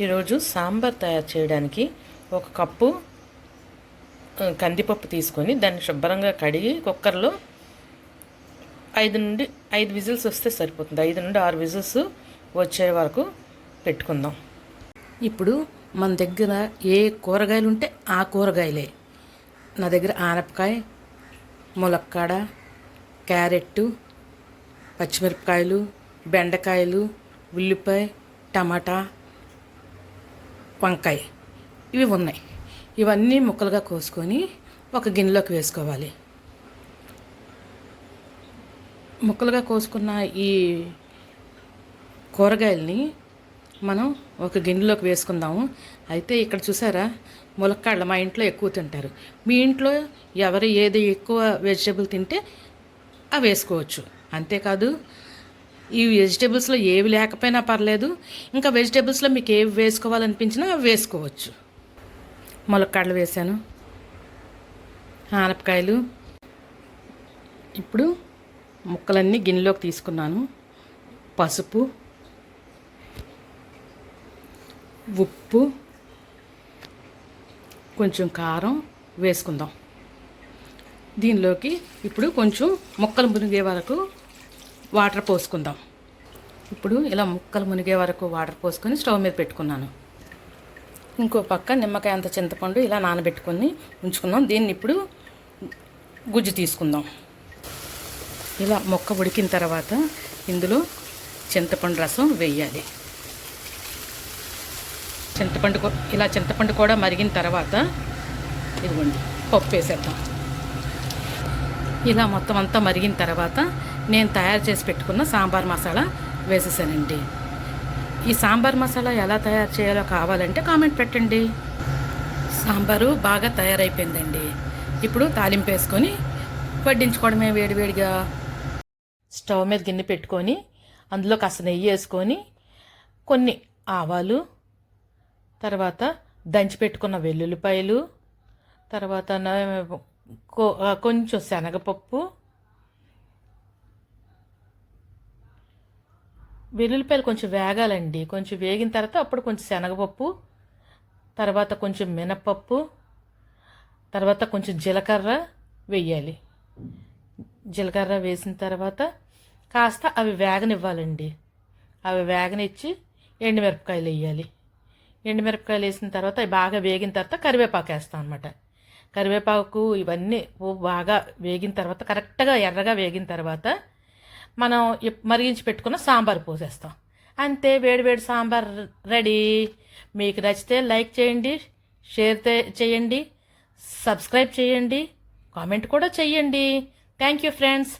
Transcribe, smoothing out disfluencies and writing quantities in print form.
ఈరోజు సాంబార్ తయారు చేయడానికి ఒక కప్పు కందిపప్పు తీసుకొని దాన్ని శుభ్రంగా కడిగి కుక్కర్లో 5 విజిల్స్ వస్తే సరిపోతుంది. 5 నుండి 6 విజిల్స్ వచ్చే వరకు పెట్టుకుందాం. ఇప్పుడు మన దగ్గర ఏ కూరగాయలు ఉంటే ఆ కూరగాయలే. నా దగ్గర ఆనపకాయ, ములక్కాడ, క్యారెట్టు, పచ్చిమిరపకాయలు, బెండకాయలు, ఉల్లిపాయ, టమాటా, వంకాయ ఇవి ఉన్నాయి. ఇవన్నీ ముక్కలుగా కోసుకొని ఒక గిన్నెలోకి వేసుకోవాలి. ముక్కలుగా కోసుకున్న ఈ కూరగాయల్ని మనం ఒక గిన్నెలోకి వేసుకుందాము. అయితే ఇక్కడ చూసారా, ములక్కాడలు మా ఇంట్లో ఎక్కువ తింటారు. మీ ఇంట్లో ఎవరు ఏది ఎక్కువ వెజిటేబుల్ తింటే అవి వేసుకోవచ్చు. అంతేకాదు ఈ వెజిటేబుల్స్లో ఏవి లేకపోయినా పర్లేదు, ఇంకా వెజిటేబుల్స్లో మీకు ఏవి వేసుకోవాలనిపించినా అవి వేసుకోవచ్చు. ములక్కాడలు వేసాను, ఆనపకాయలు. ఇప్పుడు ముక్కలన్నీ గిన్నెలోకి తీసుకున్నాను. పసుపు, ఉప్పు, కొంచెం కారం వేసుకుందాం. దీనిలోకి ఇప్పుడు కొంచెం ముక్కలు మునిగే వరకు వాటర్ పోసుకుందాం. ఇప్పుడు ఇలా ముక్కలు మునిగే వరకు వాటర్ పోసుకొని స్టవ్ మీద పెట్టుకున్నాను. ఇంకో పక్క నిమ్మకాయ అంత చింతపండు ఇలా నానబెట్టుకొని ఉంచుకుందాం. దీన్ని ఇప్పుడు గుజ్జు తీసుకుందాం. ఇలా ముక్క ఉడికిన తర్వాత ఇందులో చింతపండు రసం వేయాలి. చింతపండు కూడా మరిగిన తర్వాత ఇదిగోండి పప్పు వేసేద్దాం. ఇలా మొత్తం అంతా మరిగిన తర్వాత నేను తయారు చేసి పెట్టుకున్న సాంబార్ మసాలా వేసేసానండి. ఈ సాంబార్ మసాలా ఎలా తయారు చేయాలో కావాలంటే కామెంట్ పెట్టండి. సాంబారు బాగా తయారైపోయిందండి. ఇప్పుడు తాలింపు వేసుకొని వడ్డించుకోవడమే వేడివేడిగా. స్టవ్ మీద గిన్నె పెట్టుకొని అందులో కాస్త నెయ్యి వేసుకొని కొన్ని ఆవాలు, తర్వాత దంచి పెట్టుకున్న వెల్లుల్లిపాయలు, తర్వాత కొంచెం శనగపప్పు, వెల్లుల్లిపాయలు కొంచెం వేగాలండి. కొంచెం వేగిన తర్వాత అప్పుడు కొంచెం శనగపప్పు, తర్వాత కొంచెం మినపప్పు, తర్వాత కొంచెం జీలకర్ర వేయాలి. జీలకర్ర వేసిన తర్వాత కాస్త అవి వేగనివ్వాలండి. అవి వేగనిచ్చి ఎండుమిరపకాయలు వేయాలి. ఎండుమిరపకాయలు వేసిన తర్వాత అవి బాగా వేగిన తర్వాత కరివేపాకు వేస్తాం అనమాట. కరివేపాకు ఇవన్నీ బాగా వేగిన తర్వాత, కరెక్ట్గా ఎర్రగా వేగిన తర్వాత మనం మరిగించి పెట్టుకున్న సాంబార్ పోసేస్తాం. అంతే, వేడివేడి సాంబార్ రెడీ. మీకు నచ్చితే లైక్ చేయండి, షేర్ చేయండి, సబ్స్క్రైబ్ చేయండి, కామెంట్ కూడా చేయండి. Thank you friends.